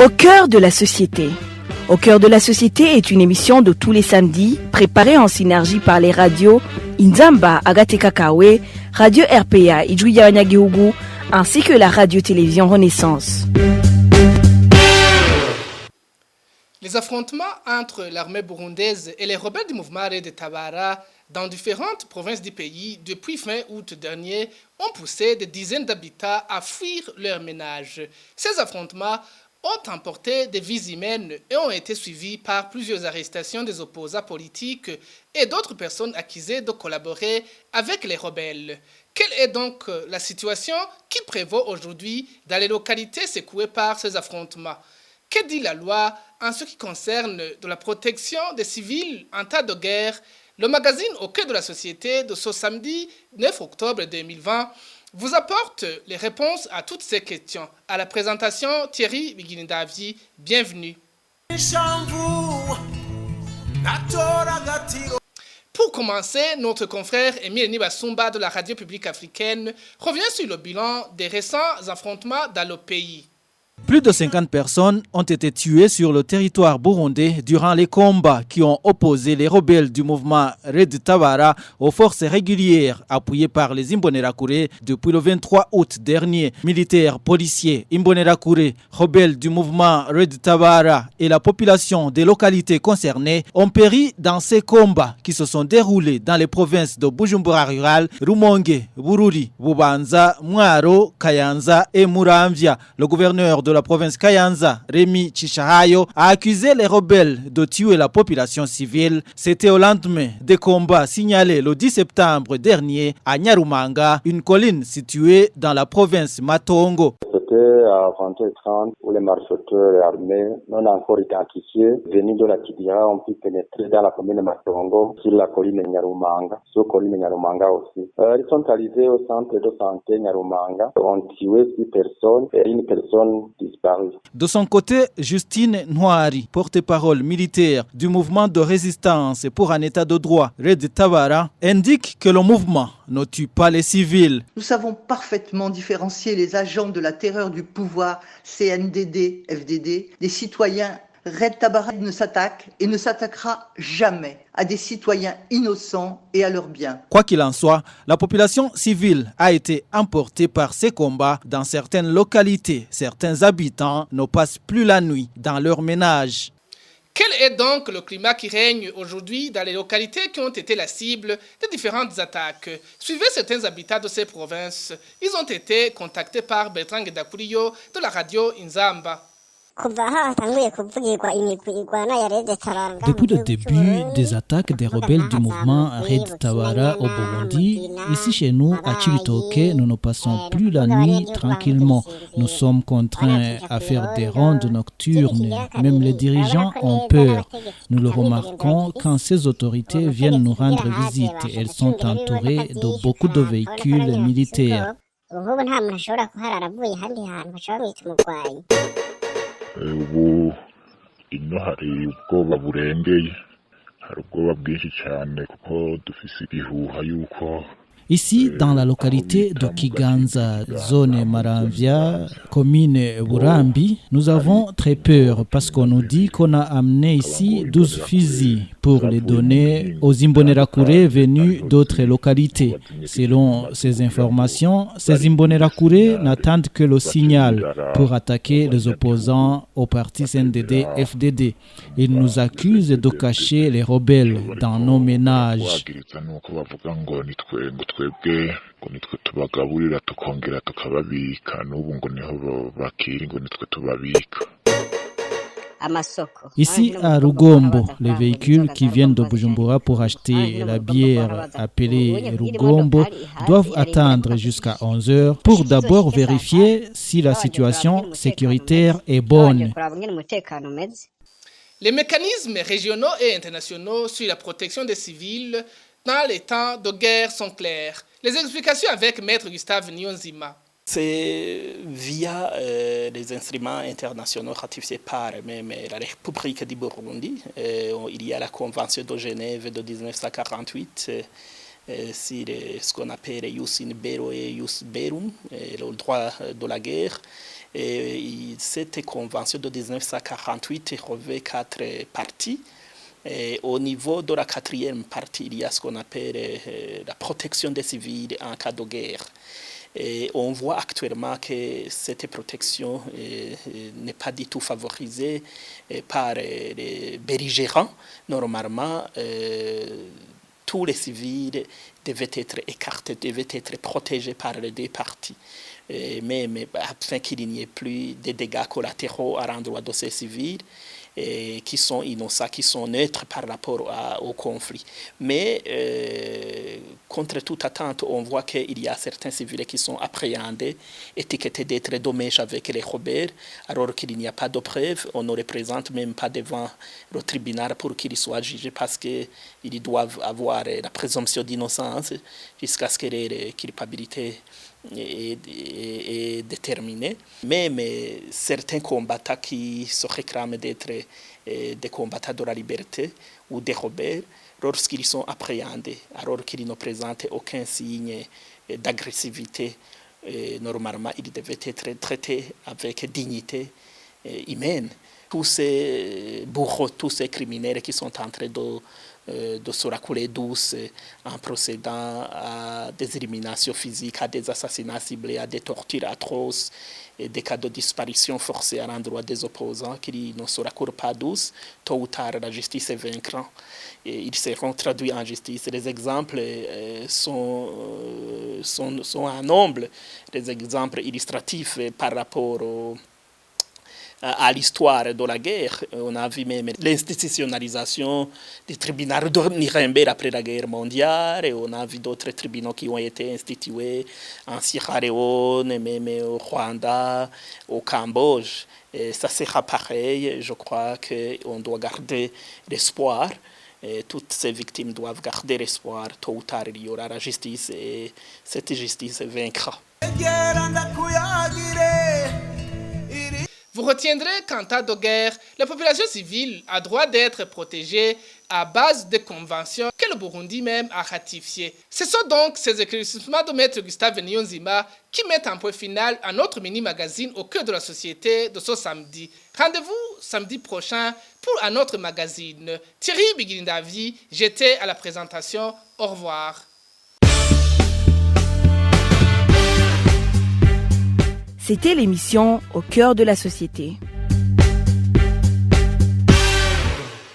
Au cœur de la société. Au cœur de la société est une émission de tous les samedis, préparée en synergie par les radios Inzamba, Agatekakawe, Radio RPA, Ijuya Wanyagihugu, ainsi que la radio-télévision Renaissance. Les affrontements entre l'armée burundaise et les rebelles du mouvement Red Tabara dans différentes provinces du pays depuis fin août dernier ont poussé des dizaines d'habitants à fuir leurs ménages. Ces affrontements ont emporté des vies humaines et ont été suivis par plusieurs arrestations des opposants politiques et d'autres personnes accusées de collaborer avec les rebelles. Quelle est donc la situation qui prévaut aujourd'hui dans les localités secouées par ces affrontements? Que dit la loi en ce qui concerne de la protection des civils en cas de guerre? Le magazine Au cœur de la société de ce samedi 9 octobre 2020 vous apporte les réponses à toutes ces questions. À la présentation, Thierry Biginindavi, bienvenue. Pour commencer, notre confrère Émile Nibasumba de la radio publique africaine revient sur le bilan des récents affrontements dans le pays. Plus de 50 personnes ont été tuées sur le territoire burundais durant les combats qui ont opposé les rebelles du mouvement Red Tabara aux forces régulières appuyées par les Imbonerakure depuis le 23 août dernier. Militaires, policiers, Imbonerakure, rebelles du mouvement Red Tabara et la population des localités concernées ont péri dans ces combats qui se sont déroulés dans les provinces de Bujumbura Rural, Rumonge, Bururi, Bubanza, Mwaro, Kayanza et Muramvya. Le gouverneur de la province Kayanza, Rémi Chichahayo, a accusé les rebelles de tuer la population civile. C'était au lendemain des combats signalés le 10 septembre dernier à Nyarumanga, une colline située dans la province Matongo. C'était à 20h30 où les marcheurs armés non encore identifiés venus de la Kidira ont pu pénétrer dans la commune de Matongo sur la colline Nyarumanga, sur la colline Nyarumanga aussi. Ils sont arrivés au centre de santé Nyarumanga, ont tué 6 personnes et une personne disparue. De son côté, Justine Noiri, porte-parole militaire du mouvement de résistance pour un état de droit Red Tabara, indique que le mouvement ne tue pas les civils. Nous savons parfaitement différencier les agents de la terreur du pouvoir CNDD, FDD, des citoyens. Red Tabara ne s'attaque et ne s'attaquera jamais à des citoyens innocents et à leurs biens. Quoi qu'il en soit, la population civile a été emportée par ces combats dans certaines localités. Certains habitants ne passent plus la nuit dans leurs ménages. Quel est donc le climat qui règne aujourd'hui dans les localités qui ont été la cible de différentes attaques? Suivez certains habitants de ces provinces. Ils ont été contactés par Bertrand Gedakuriyo de la radio Inzamba. Depuis le début des attaques des rebelles du mouvement Red Tabara au Burundi, ici chez nous, à Chibitoke, nous ne passons plus la nuit tranquillement. Nous sommes contraints à faire des rondes nocturnes. Même les dirigeants ont peur. Nous le remarquons quand ces autorités viennent nous rendre visite. Elles sont entourées de beaucoup de véhicules militaires. Ubu ino hari ubwoba burengeye, hari ubwoba bwinshi cyane kuko dufise ibihuha yuko. Ici, dans la localité de Kiganza, zone Maramvya, commune Burambi, nous avons très peur parce qu'on nous dit qu'on a amené ici 12 fusils pour les donner aux Imbonerakure venus d'autres localités. Selon ces informations, ces Imbonerakure n'attendent que le signal pour attaquer les opposants au parti CNDD-FDD. Ils nous accusent de cacher les rebelles dans nos ménages. Twebwe ngo nitwe tubagaburira tukongera tukababika n'ubu ngo niho bakiri ngo nitwe tubabika. Ici à Rugombo, les véhicules qui viennent de Bujumbura pour acheter la bière appelée Rugombo doivent attendre jusqu'à 11 heures pour d'abord vérifier si la situation sécuritaire est bonne. Les mécanismes régionaux et internationaux sur la protection des civils dans les temps de guerre sont clairs. Les explications avec Maître Gustave Nyonzima. C'est via les instruments internationaux ratifiés par même la République du Burundi. Il y a la Convention de Genève de 1948 sur ce qu'on appelle Jus in bello et Jus bellum, le droit de la guerre. Et cette convention de 1948 revêt 4 parties. Et au niveau de la 4e partie, il y a ce qu'on appelle la protection des civils en cas de guerre. Et on voit actuellement que cette protection n'est pas du tout favorisée par les belligérants. Normalement, tous les civils devaient être écartés, devaient être protégés par les 2 parties. Mais afin qu'il n'y ait plus de dégâts collatéraux à l'endroit de ces civils, qui sont innocents, qui sont neutres par rapport au conflit. Mais contre toute attente, on voit qu'il y a certains civils qui sont appréhendés, étiquetés d'être dommages avec les rebelles, alors qu'il n'y a pas de preuves. On ne les présente même pas devant le tribunal pour qu'ils soient jugés parce qu'ils doivent avoir la présomption d'innocence jusqu'à ce que leur culpabilité est déterminée. Mais certains combattants qui se réclament d'être des combattants de la liberté ou des rebelles, lorsqu'ils sont appréhendés, alors qu'ils ne présentent aucun signe d'agressivité, normalement, ils devaient être traités avec dignité humaine. Tous ces bourreaux, tous ces criminels qui sont en train de se la couler douce en procédant à des éliminations physiques, à des assassinats ciblés, à des tortures atroces, et des cas de disparition forcée à l'endroit des opposants qui ne se la coulent pas douce. Tôt ou tard, la justice est vaincra et ils seront traduits en justice. Les exemples sont en nombre, les exemples illustratifs par rapport à l'histoire de la guerre. On a vu même l'institutionnalisation du tribunal de Nuremberg après la guerre mondiale, et on a vu d'autres tribunaux qui ont été institués en Sierra Leone, même au Rwanda, au Cambodge. Et ça sera pareil. Je crois qu'on doit garder l'espoir. Et toutes ces victimes doivent garder l'espoir. Tôt ou tard, il y aura la justice et cette justice vaincra. Vous retiendrez qu'en cas de guerre, la population civile a droit d'être protégée à base de conventions que le Burundi même a ratifiées. Ce sont donc ces éclaircissements de Maître Gustave Niyonzima qui mettent un point final à notre mini-magazine au cœur de la société de ce samedi. Rendez-vous samedi prochain pour un autre magazine. Thierry Bigirindavi, j'étais à la présentation. Au revoir. C'était l'émission Au cœur de la société.